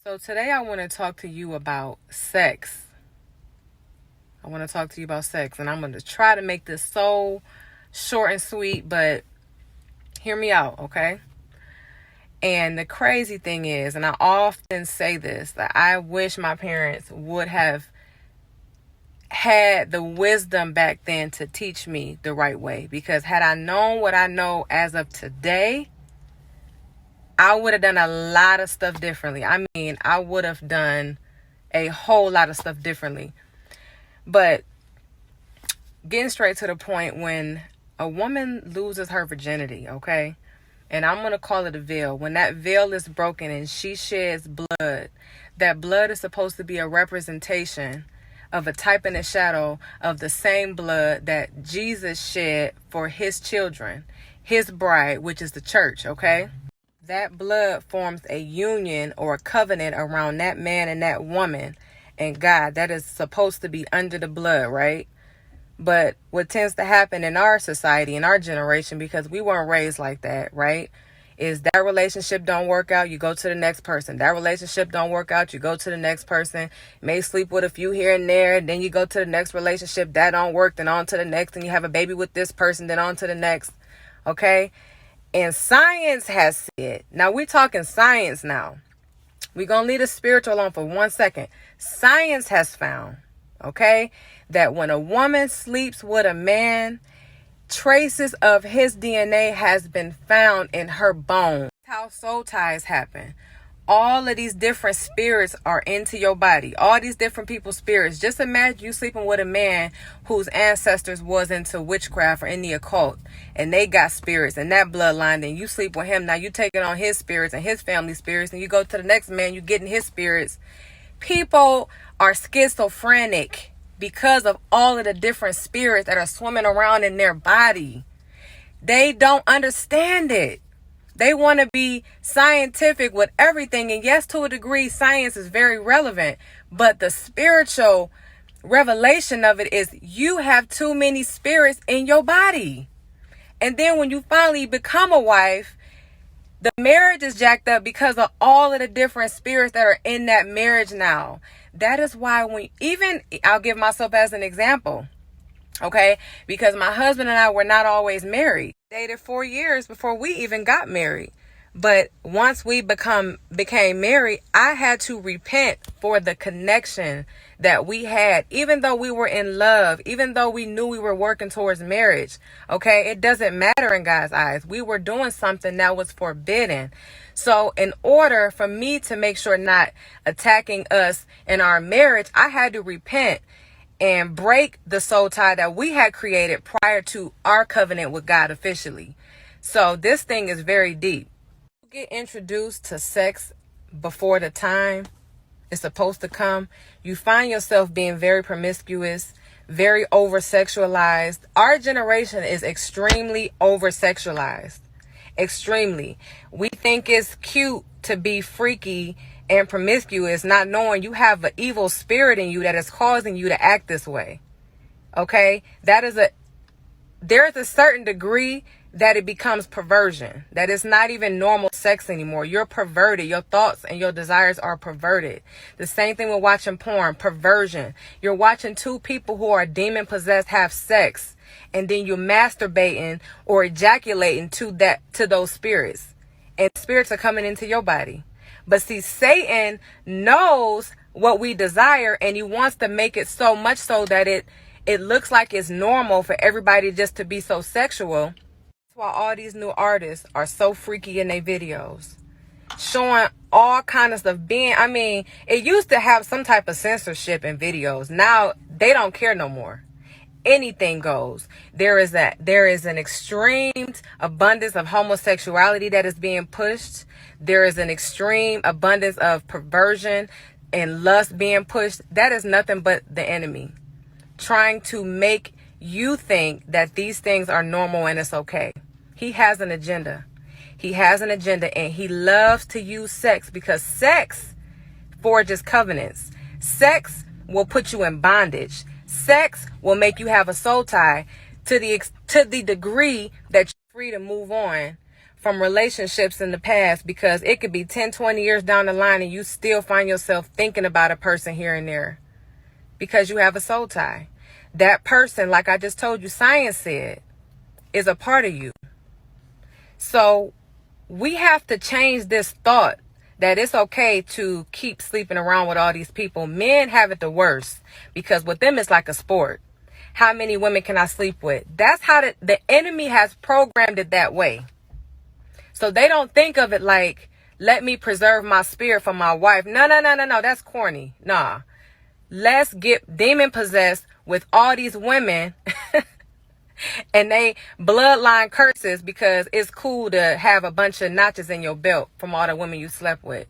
So today I want to talk to you about sex. I want to talk to you about sex, and I'm going to try to make this so short and sweet, but hear me out, okay? And the crazy thing is, and I often say this, that I wish my parents would have had the wisdom back then to teach me the right way, because had I known what I know as of today, I would have done a lot of stuff differently. I would have done a whole lot of stuff differently. But getting straight to the point, when a woman loses her virginity, okay, and I'm going to call it a veil, when that veil is broken and she sheds blood, that blood is supposed to be a representation of a type and a shadow of the same blood that Jesus shed for his children, his bride, which is the church, okay? That blood forms a union or a covenant around that man and that woman and God. That is supposed to be under the blood, right? But what tends to happen in our society, in our generation, because we weren't raised like that, right, is that relationship don't work out, you go to the next person. That relationship don't work out, you go to the next person. May sleep with a few here and there, then you go to the next relationship. That don't work, then on to the next, and you have a baby with this person, then on to the next, okay? And science has said, now we're talking science now. We're going to leave the spiritual alone for 1 second. Science has found, okay, that when a woman sleeps with a man, traces of his DNA has been found in her bones. How soul ties happen. All of these different spirits are into your body. All these different people's spirits. Just imagine you sleeping with a man whose ancestors was into witchcraft or in the occult, and they got spirits in that bloodline. And you sleep with him. Now you taking on his spirits and his family spirits, and you go to the next man, you getting his spirits. People are schizophrenic because of all of the different spirits that are swimming around in their body. They don't understand it. They want to be scientific with everything. And yes, to a degree, science is very relevant. But the spiritual revelation of it is you have too many spirits in your body. And then when you finally become a wife, the marriage is jacked up because of all of the different spirits that are in that marriage now. That is why I'll give myself as an example. Okay, because my husband and I were not always married. Dated 4 years before we even got married. But once we became married, I had to repent for the connection that we had, even though we were in love, even though we knew we were working towards marriage. Okay, it doesn't matter in God's eyes. We were doing something that was forbidden. So in order for me to make sure not attacking us in our marriage, I had to repent and break the soul tie that we had created prior to our covenant with God officially. So this thing is very deep. You get introduced to sex before the time it's supposed to come. You find yourself being very promiscuous, very oversexualized. Our generation is extremely oversexualized. Extremely. We think it's cute to be freaky and promiscuous, not knowing you have an evil spirit in you that is causing you to act this way. Okay? There's a certain degree that it becomes perversion. That it's not even normal sex anymore. You're perverted. Your thoughts and your desires are perverted. The same thing with watching porn, perversion. You're watching two people who are demon possessed have sex, and then you're masturbating or ejaculating to those spirits. And spirits are coming into your body. But see, Satan knows what we desire, and he wants to make it so much so that it looks like it's normal for everybody just to be so sexual. That's why all these new artists are so freaky in their videos, showing all kind of stuff. It used to have some type of censorship in videos. Now they don't care no more. Anything goes. There is an extreme abundance of homosexuality that is being pushed. There is an extreme abundance of perversion and lust being pushed. That is nothing but the enemy trying to make you think that these things are normal and it's okay. He has an agenda. He has an agenda, and he loves to use sex because sex forges covenants. Sex will put you in bondage. Sex will make you have a soul tie to the degree that you're free to move on from relationships in the past, because it could be 10, 20 years down the line and you still find yourself thinking about a person here and there because you have a soul tie. That person, like I just told you, science said, is a part of you. So we have to change this thought that it's okay to keep sleeping around with all these people. Men have it the worst because with them it's like a sport. How many women can I sleep with? That's how the enemy has programmed it that way. So they don't think of it like, let me preserve my spirit for my wife. No. That's corny. Nah. Let's get demon possessed with all these women and they bloodline curses because it's cool to have a bunch of notches in your belt from all the women you slept with.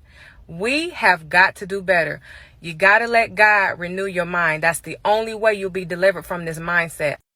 We have got to do better. You got to let God renew your mind. That's the only way you'll be delivered from this mindset.